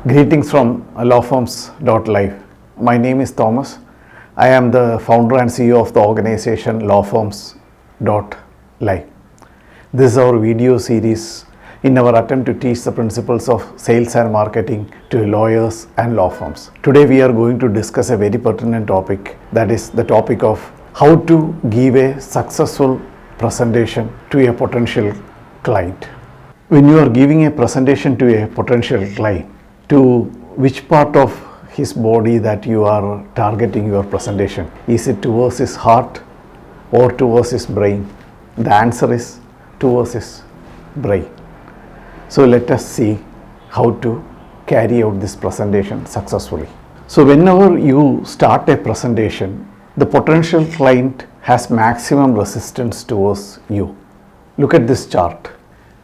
Greetings from Lawfirms-Live. My name is Thomas. I am the founder and CEO of the organization Lawfirms-Live. This is our video series in our attempt to teach the principles of sales and marketing to lawyers and law firms. Today we are going to discuss a very pertinent topic, that is the topic of how to give a successful presentation to a potential client. When you are giving a presentation to a potential client, to which part of his body that you are targeting your presentation? Is it towards his heart or towards his brain? The answer is towards his brain. So let us see how to carry out this presentation successfully. So whenever you start a presentation, the potential client has maximum resistance towards you. Look at this chart.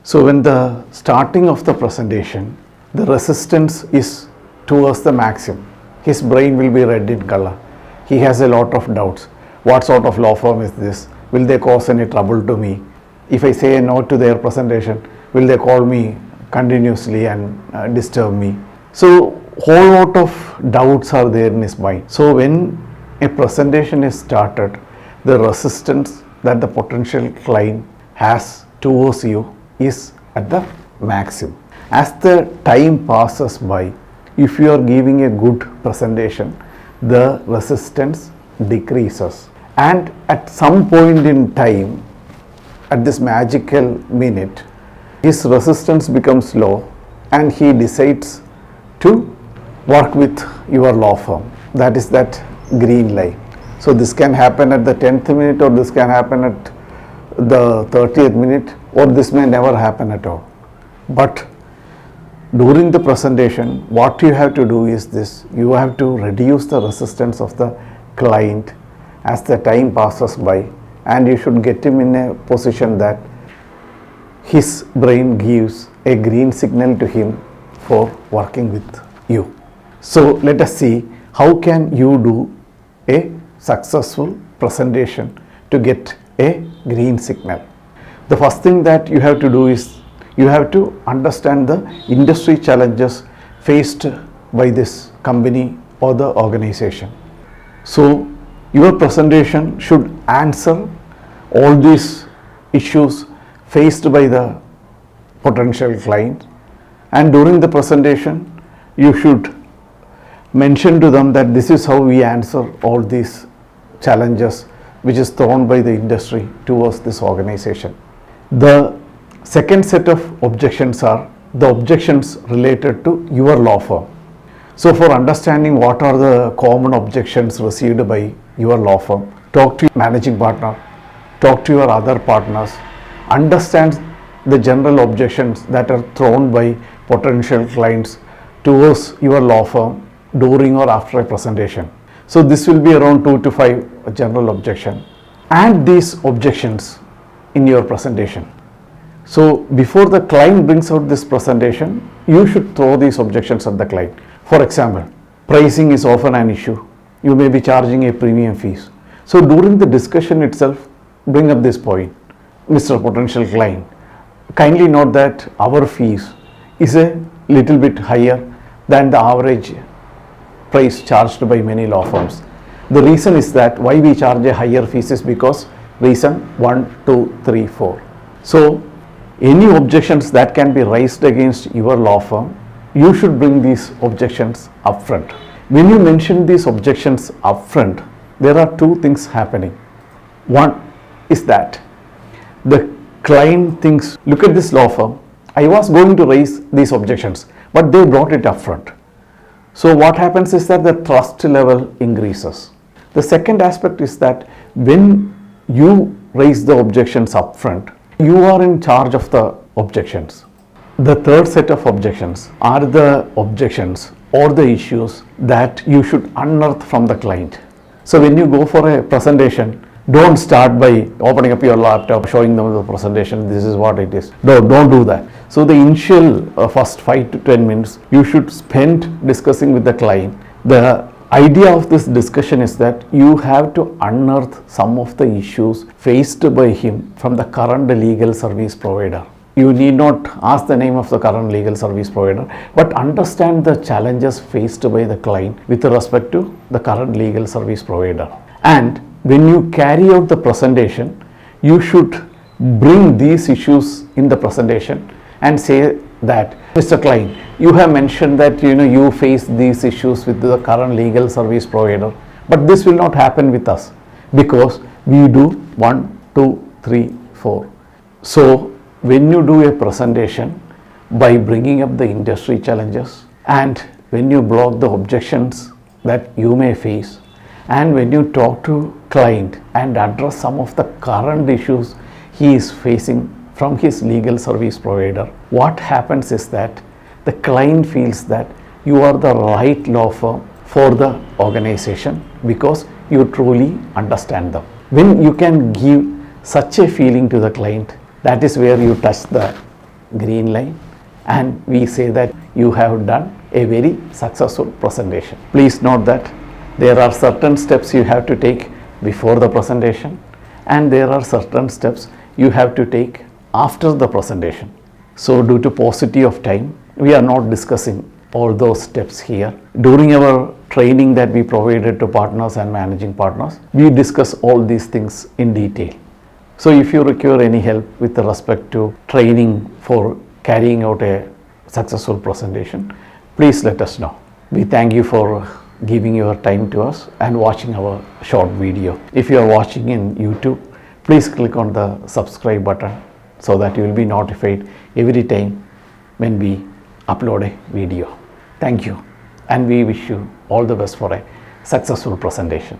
So when the starting of the presentation, the resistance is towards the maximum. His brain will be red in color. He has a lot of doubts. What sort of law firm is this? Will they cause any trouble to me? If I say no to their presentation, will they call me continuously and disturb me? So whole lot of doubts are there in his mind. So when a presentation is started, the resistance that the potential client has towards you is at the maximum. As the time passes by, if you are giving a good presentation, the resistance decreases. And at some point in time, at this magical minute, his resistance becomes low and he decides to work with your law firm. That is that green line. So this can happen at the 10th minute, or this can happen at the 30th minute, or this may never happen at all. But during the presentation, what you have to do is this: you have to reduce the resistance of the client as the time passes by, and you should get him in a position that his brain gives a green signal to him for working with you. So let us see how can you do a successful presentation to get a green signal. The first thing that you have to do is you have to understand the industry challenges faced by this company or the organization. So your presentation should answer all these issues faced by the potential client, and during the presentation you should mention to them that this is how we answer all these challenges which is thrown by the industry towards this organization. The second set of objections are the objections related to your law firm. So for understanding what are the common objections received by your law firm, talk to your managing partner, talk to your other partners, understand the general objections that are thrown by potential clients towards your law firm during or after a presentation. So this will be around 2 to 5 general objections. Add these objections in your presentation. So before the client brings out this presentation, you should throw these objections at the client. For example, pricing is often an issue. You may be charging a premium fees. So during the discussion itself, bring up this point. Mr. Potential Client, kindly note that our fees is a little bit higher than the average price charged by many law firms. The reason is that why we charge a higher fees is because reason 1, 2, 3, 4. So any objections that can be raised against your law firm, you should bring these objections upfront. When you mention these objections upfront, there are two things happening. One is that the client thinks, look at this law firm, I was going to raise these objections, but they brought it upfront. So what happens is that the trust level increases. The second aspect is that when you raise the objections upfront, you are in charge of the objections. The third set of objections are the objections or the issues that you should unearth from the client. So when you go for a presentation, don't start by opening up your laptop, showing them the presentation, this is what it is. No, don't do that. So the initial first 5 to 10 minutes, you should spend discussing with the client. The idea of this discussion is that you have to unearth some of the issues faced by him from the current legal service provider. you need not ask the name of the current legal service provider, but understand the challenges faced by the client with respect to the current legal service provider. And when you carry out the presentation, you should bring these issues in the presentation and say that, Mr. Client, you have mentioned that you face these issues with the current legal service provider, but this will not happen with us because we do 1, 2, 3, 4. So when you do a presentation by bringing up the industry challenges, and when you block the objections that you may face, and when you talk to client and address some of the current issues he is facing from his legal service provider, what happens is that the client feels that you are the right law firm for the organization because you truly understand them. When you can give such a feeling to the client, that is where you touch the green line and we say that you have done a very successful presentation. Please note that there are certain steps you have to take before the presentation and there are certain steps you have to take after the presentation. So due to paucity of time, we are not discussing all those steps here. During our training that we provided to partners and managing partners, we discuss all these things in detail. So if you require any help with respect to training for carrying out a successful presentation, please let us know. We thank you for giving your time to us and watching our short video. If you are watching in YouTube, please click on the subscribe button so that you will be notified every time when we upload a video. Thank you, and we wish you all the best for a successful presentation.